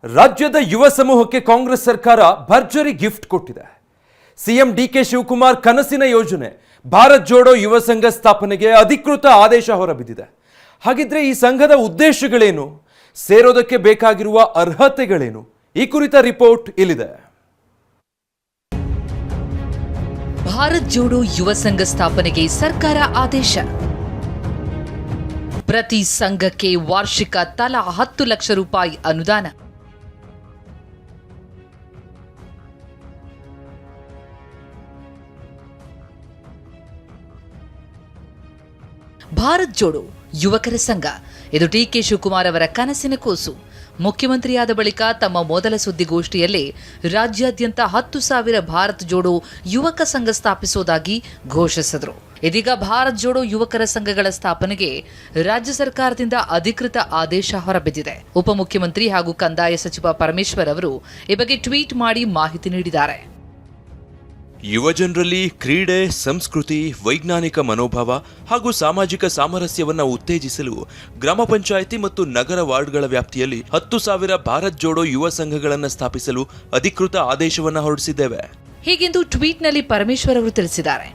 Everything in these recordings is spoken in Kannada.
ರಾಜ್ಯದ ಯುವ ಸಮೂಹಕ್ಕೆ ಕಾಂಗ್ರೆಸ್ ಸರ್ಕಾರ ಭರ್ಜರಿ ಗಿಫ್ಟ್ ಕೊಟ್ಟಿದೆ. ಸಿಎಂ ಡಿಕೆ ಶಿವಕುಮಾರ್ ಕನಸಿನ ಯೋಜನೆ ಭಾರತ್ ಜೋಡೋ ಯುವ ಸಂಘ ಸ್ಥಾಪನೆಗೆ ಅಧಿಕೃತ ಆದೇಶ ಹೊರಬಿದ್ದಿದೆ. ಹಾಗಿದ್ರೆ ಈ ಸಂಘದ ಉದ್ದೇಶಗಳೇನು, ಸೇರೋದಕ್ಕೆ ಬೇಕಾಗಿರುವ ಅರ್ಹತೆಗಳೇನು, ಈ ಕುರಿತ ರಿಪೋರ್ಟ್ ಇಲ್ಲಿದೆ. ಭಾರತ್ ಜೋಡೋ ಯುವ ಸಂಘ ಸ್ಥಾಪನೆಗೆ ಸರ್ಕಾರ ಆದೇಶ. ಪ್ರತಿ ಸಂಘಕ್ಕೆ ವಾರ್ಷಿಕ ತಲಾ 10 ಲಕ್ಷ ರೂಪಾಯಿ ಅನುದಾನ. ಭಾರತ್ ಜೋಡೋ ಯುವಕರ ಸಂಘ ಇದು ಡಿಕೆ ಶಿವಕುಮಾರ್ ಅವರ ಕನಸಿನ ಕೂಸು. ಮುಖ್ಯಮಂತ್ರಿಯಾದ ಬಳಿಕ ತಮ್ಮ ಮೊದಲ ಸುದ್ದಿಗೋಷ್ಠಿಯಲ್ಲೇ ರಾಜ್ಯಾದ್ಯಂತ 10,000 ಭಾರತ್ ಜೋಡೋ ಯುವಕ ಸಂಘ ಸ್ಥಾಪಿಸುವುದಾಗಿ ಘೋಷಿಸಿದರು. ಇದೀಗ ಭಾರತ್ ಜೋಡೋ ಯುವಕರ ಸಂಘಗಳ ಸ್ಥಾಪನೆಗೆ ರಾಜ್ಯ ಸರ್ಕಾರದಿಂದ ಅಧಿಕೃತ ಆದೇಶ ಹೊರಬಿದ್ದಿದೆ. ಉಪಮುಖ್ಯಮಂತ್ರಿ ಹಾಗೂ ಕಂದಾಯ ಸಚಿವ ಪರಮೇಶ್ವರ್ ಅವರು ಈ ಬಗ್ಗೆ ಟ್ವೀಟ್ ಮಾಡಿ ಮಾಹಿತಿ ನೀಡಿದ್ದಾರೆ. ಯುವಜನರಲ್ಲಿ ಕ್ರೀಡೆ, ಸಂಸ್ಕೃತಿ, ವೈಜ್ಞಾನಿಕ ಮನೋಭಾವ ಹಾಗೂ ಸಾಮಾಜಿಕ ಸಾಮರಸ್ಯವನ್ನು ಉತ್ತೇಜಿಸಲು ಗ್ರಾಮ ಪಂಚಾಯಿತಿ ಮತ್ತು ನಗರ ವಾರ್ಡ್ಗಳ ವ್ಯಾಪ್ತಿಯಲ್ಲಿ 10,000 ಭಾರತ್ ಜೋಡೋ ಯುವ ಸಂಘಗಳನ್ನು ಸ್ಥಾಪಿಸಲು ಅಧಿಕೃತ ಆದೇಶವನ್ನು ಹೊರಡಿಸಿದ್ದೇವೆ. ಹೀಗೆಂದು ಟ್ವೀಟ್ನಲ್ಲಿ ಪರಮೇಶ್ವರ್ ಅವರು ತಿಳಿಸಿದ್ದಾರೆ.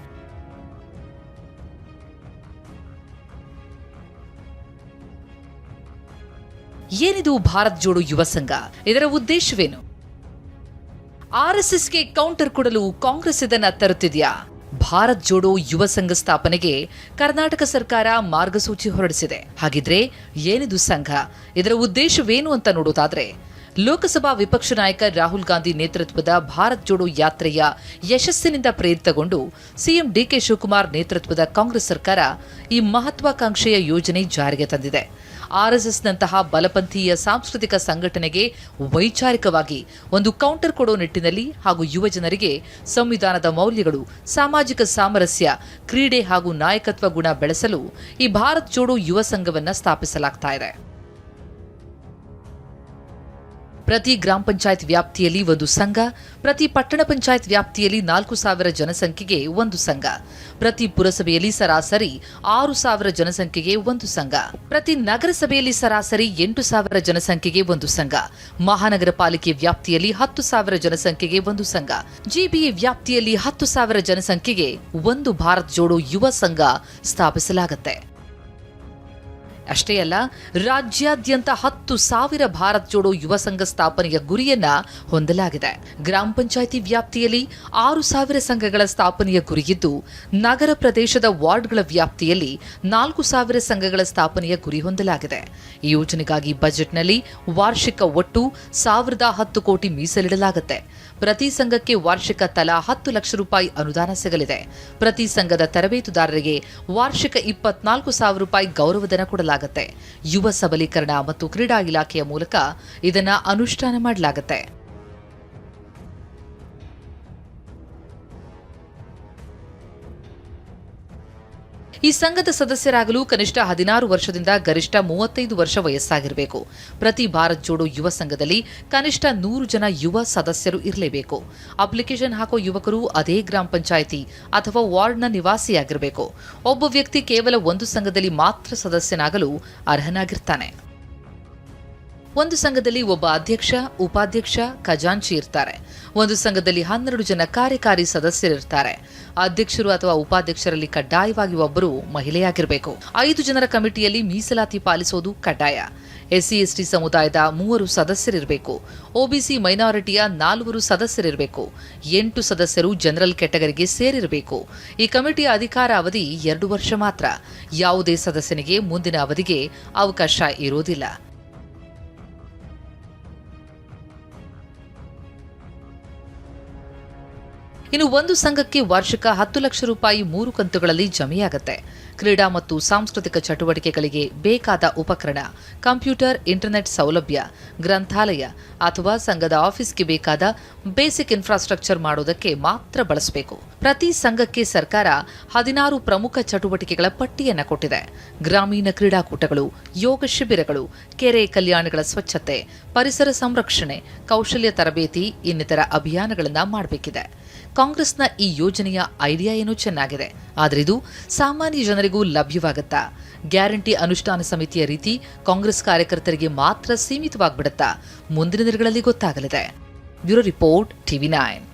ಏನಿದು ಭಾರತ್ ಜೋಡೋ ಯುವ ಸಂಘ? ಇದರ ಉದ್ದೇಶವೇನು? ಆರ್ಎಸ್ಎಸ್ಗೆ ಕೌಂಟರ್ ಕೊಡಲು ಕಾಂಗ್ರೆಸ್ ಇದನ್ನ ತರುತ್ತಿದೆಯಾ? ಭಾರತ್ ಜೋಡೋ ಯುವ ಸಂಘ ಸ್ಥಾಪನೆಗೆ ಕರ್ನಾಟಕ ಸರ್ಕಾರ ಮಾರ್ಗಸೂಚಿ ಹೊರಡಿಸಿದೆ. ಹಾಗಿದ್ರೆ ಏನಿದು ಸಂಘ? ಇದರ ಉದ್ದೇಶವೇನು ಅಂತ ನೋಡೋದಾದ್ರೆ, ಲೋಕಸಭಾ ವಿಪಕ್ಷ ನಾಯಕ ರಾಹುಲ್ ಗಾಂಧಿ ನೇತೃತ್ವದ ಭಾರತ್ ಜೋಡೋ ಯಾತ್ರೆಯ ಯಶಸ್ಸಿನಿಂದ ಪ್ರೇರಿತಗೊಂಡು ಸಿಎಂ ಡಿಕೆ ಶಿವಕುಮಾರ್ ನೇತೃತ್ವದ ಕಾಂಗ್ರೆಸ್ ಸರ್ಕಾರ ಈ ಮಹತ್ವಾಕಾಂಕ್ಷೆಯ ಯೋಜನೆ ಜಾರಿಗೆ ತಂದಿದೆ. ಆರ್ಎಸ್ಎಸ್ನಂತಹ ಬಲಪಂಥೀಯ ಸಾಂಸ್ಕೃತಿಕ ಸಂಘಟನೆಗೆ ವೈಚಾರಿಕವಾಗಿ ಒಂದು ಕೌಂಟರ್ ಕೊಡೋ ನಿಟ್ಟಿನಲ್ಲಿ ಹಾಗೂ ಯುವ ಜನರಿಗೆ ಸಂವಿಧಾನದ ಮೌಲ್ಯಗಳು, ಸಾಮಾಜಿಕ ಸಾಮರಸ್ಯ, ಕ್ರೀಡೆ ಹಾಗೂ ನಾಯಕತ್ವ ಗುಣ ಬೆಳೆಸಲು ಈ ಭಾರತ್ ಜೋಡೋ ಯುವ ಸಂಘವನ್ನು ಸ್ಥಾಪಿಸಲಾಗ್ತಾ ಇದೆ. ಪ್ರತಿ ಗ್ರಾಮ ಪಂಚಾಯತ್ ವ್ಯಾಪ್ತಿಯಲ್ಲಿ ಒಂದು ಸಂಘ, ಪ್ರತಿ ಪಟ್ಟಣ ಪಂಚಾಯತ್ ವ್ಯಾಪ್ತಿಯಲ್ಲಿ 4,000 ಜನಸಂಖ್ಯೆಗೆ ಒಂದು ಸಂಘ, ಪ್ರತಿ ಪುರಸಭೆಯಲ್ಲಿ ಸರಾಸರಿ 6,000 ಜನಸಂಖ್ಯೆಗೆ ಒಂದು ಸಂಘ, ಪ್ರತಿ ನಗರಸಭೆಯಲ್ಲಿ ಸರಾಸರಿ 8,000 ಜನಸಂಖ್ಯೆಗೆ ಒಂದು ಸಂಘ, ಮಹಾನಗರ ಪಾಲಿಕೆ ವ್ಯಾಪ್ತಿಯಲ್ಲಿ 10,000 ಜನಸಂಖ್ಯೆಗೆ ಒಂದು ಸಂಘ, ಜಿಬಿಎ ವ್ಯಾಪ್ತಿಯಲ್ಲಿ 10,000 ಜನಸಂಖ್ಯೆಗೆ ಒಂದು ಭಾರತ್ ಜೋಡೋ ಯುವ ಸಂಘ ಸ್ಥಾಪಿಸಲಾಗುತ್ತೆ. ಅಷ್ಟೇ ಅಲ್ಲ, ರಾಜ್ಯಾದ್ಯಂತ 10,000 ಭಾರತ್ ಜೋಡೋ ಯುವ ಸಂಘ ಸ್ಥಾಪನೆಯ ಗುರಿಯನ್ನ ಹೊಂದಲಾಗಿದೆ. ಗ್ರಾಮ ಪಂಚಾಯಿತಿ ವ್ಯಾಪ್ತಿಯಲ್ಲಿ 6,000 ಸಂಘಗಳ ಸ್ಥಾಪನೆಯ ಗುರಿಯಿದ್ದು, ನಗರ ಪ್ರದೇಶದ ವಾರ್ಡ್ಗಳ ವ್ಯಾಪ್ತಿಯಲ್ಲಿ 4,000 ಸಂಘಗಳ ಸ್ಥಾಪನೆಯ ಗುರಿ ಹೊಂದಲಾಗಿದೆ. ಈ ಯೋಜನೆಗಾಗಿ ಬಜೆಟ್ನಲ್ಲಿ ವಾರ್ಷಿಕ ಒಟ್ಟು 1,010 ಕೋಟಿ ಮೀಸಲಿಡಲಾಗುತ್ತೆ. ಪ್ರತಿ ಸಂಘಕ್ಕೆ ವಾರ್ಷಿಕ ತಲಾ 10 ಲಕ್ಷ ರೂಪಾಯಿ ಅನುದಾನ ಸಿಗಲಿದೆ. ಪ್ರತಿ ಸಂಘದ ತರಬೇತುದಾರರಿಗೆ ವಾರ್ಷಿಕ 24,000 ರೂಪಾಯಿ ಗೌರವಧನ ಕೊಡಲಾಗುತ್ತೆ. ಯುವ ಸಬಲೀಕರಣ ಮತ್ತು ಕ್ರೀಡಾ ಇಲಾಖೆಯ ಮೂಲಕ ಇದನ್ನು ಅನುಷ್ಠಾನ ಮಾಡಲಾಗುತ್ತೆ. ಈ ಸಂಘದ ಸದಸ್ಯರಾಗಲು ಕನಿಷ್ಠ 16 ವರ್ಷದಿಂದ ಗರಿಷ್ಠ 35 ವರ್ಷ ವಯಸ್ಸಾಗಿರಬೇಕು. ಪ್ರತಿ ಭಾರತ್ ಜೋಡೋ ಯುವ ಸಂಘದಲ್ಲಿ ಕನಿಷ್ಠ 100 ಜನ ಯುವ ಸದಸ್ಯರು ಇರಲೇಬೇಕು. ಅಪ್ಲಿಕೇಶನ್ ಹಾಕೋ ಯುವಕರು ಅದೇ ಗ್ರಾಮ ಪಂಚಾಯಿತಿ ಅಥವಾ ವಾರ್ಡ್ನ ನಿವಾಸಿಯಾಗಿರಬೇಕು. ಒಬ್ಬ ವ್ಯಕ್ತಿ ಕೇವಲ ಒಂದು ಸಂಘದಲ್ಲಿ ಮಾತ್ರ ಸದಸ್ಯನಾಗಲು ಅರ್ಹನಾಗಿರ್ತಾನೆ. ಒಂದು ಸಂಘದಲ್ಲಿ ಒಬ್ಬ ಅಧ್ಯಕ್ಷ, ಉಪಾಧ್ಯಕ್ಷ, ಖಜಾಂಚಿ ಇರ್ತಾರೆ. ಒಂದು ಸಂಘದಲ್ಲಿ 12 ಜನ ಕಾರ್ಯಕಾರಿ ಸದಸ್ಯರಿರ್ತಾರೆ. ಅಧ್ಯಕ್ಷರು ಅಥವಾ ಉಪಾಧ್ಯಕ್ಷರಲ್ಲಿ ಕಡ್ಡಾಯವಾಗಿ ಒಬ್ಬರು ಮಹಿಳೆಯಾಗಿರಬೇಕು. 5 ಜನರ ಕಮಿಟಿಯಲ್ಲಿ ಮೀಸಲಾತಿ ಪಾಲಿಸುವುದು ಕಡ್ಡಾಯ. ಎಸ್ಸಿ/ಎಸ್ಟಿ ಸಮುದಾಯದ 3 ಸದಸ್ಯರಿರಬೇಕು. ಒಬಿಸಿ ಮೈನಾರಿಟಿಯ 4 ಸದಸ್ಯರಿರಬೇಕು. 8 ಸದಸ್ಯರು ಜನರಲ್ ಕೆಟಗರಿಗೆ ಸೇರಿರಬೇಕು. ಈ ಕಮಿಟಿಯ ಅಧಿಕಾರ ಅವಧಿ 2 ವರ್ಷ ಮಾತ್ರ. ಯಾವುದೇ ಸದಸ್ಯನಿಗೆ ಮುಂದಿನ ಅವಧಿಗೆ ಅವಕಾಶ ಇರೋದಿಲ್ಲ. ಇನ್ನು ಒಂದು ಸಂಘಕ್ಕೆ ವಾರ್ಷಿಕ 10 ಲಕ್ಷ ರೂಪಾಯಿ 3 ಕಂತುಗಳಲ್ಲಿ ಜಮೆಯಾಗುತ್ತೆ. ಕ್ರೀಡಾ ಮತ್ತು ಸಾಂಸ್ಕೃತಿಕ ಚಟುವಟಿಕೆಗಳಿಗೆ ಬೇಕಾದ ಉಪಕರಣ, ಕಂಪ್ಯೂಟರ್, ಇಂಟರ್ನೆಟ್ ಸೌಲಭ್ಯ, ಗ್ರಂಥಾಲಯ ಅಥವಾ ಸಂಘದ ಆಫೀಸ್ಗೆ ಬೇಕಾದ ಬೇಸಿಕ್ ಇನ್ಫ್ರಾಸ್ಟ್ರಕ್ಚರ್ ಮಾಡೋದಕ್ಕೆ ಮಾತ್ರ ಬಳಸಬೇಕು. ಪ್ರತಿ ಸಂಘಕ್ಕೆ ಸರ್ಕಾರ 16 ಪ್ರಮುಖ ಚಟುವಟಿಕೆಗಳ ಪಟ್ಟಿಯನ್ನು ಕೊಟ್ಟಿದೆ. ಗ್ರಾಮೀಣ ಕ್ರೀಡಾಕೂಟಗಳು, ಯೋಗ ಶಿಬಿರಗಳು, ಕೆರೆ ಕಲ್ಯಾಣಗಳ ಸ್ವಚ್ಛತೆ, ಪರಿಸರ ಸಂರಕ್ಷಣೆ, ಕೌಶಲ್ಯ ತರಬೇತಿ ಇನ್ನಿತರ ಅಭಿಯಾನಗಳನ್ನು ಮಾಡಬೇಕಿದೆ. ಕಾಂಗ್ರೆಸ್ನ ಈ ಯೋಜನೆಯ ಐಡಿಯಾ ಏನೋ ಚೆನ್ನಾಗಿದೆ, ಆದರೆ ಇದು ಸಾಮಾನ್ಯ ಜನರಿಗೂ ಲಭ್ಯವಾಗುತ್ತಾ? ಗ್ಯಾರಂಟಿ ಅನುಷ್ಠಾನ ಸಮಿತಿಯ ರೀತಿ ಕಾಂಗ್ರೆಸ್ ಕಾರ್ಯಕರ್ತರಿಗೆ ಮಾತ್ರ ಸೀಮಿತವಾಗ್ಬಿಡುತ್ತಾ? ಮುಂದಿನ ದಿನಗಳಲ್ಲಿ ಗೊತ್ತಾಗಲಿದೆ. Bureau report, TV9.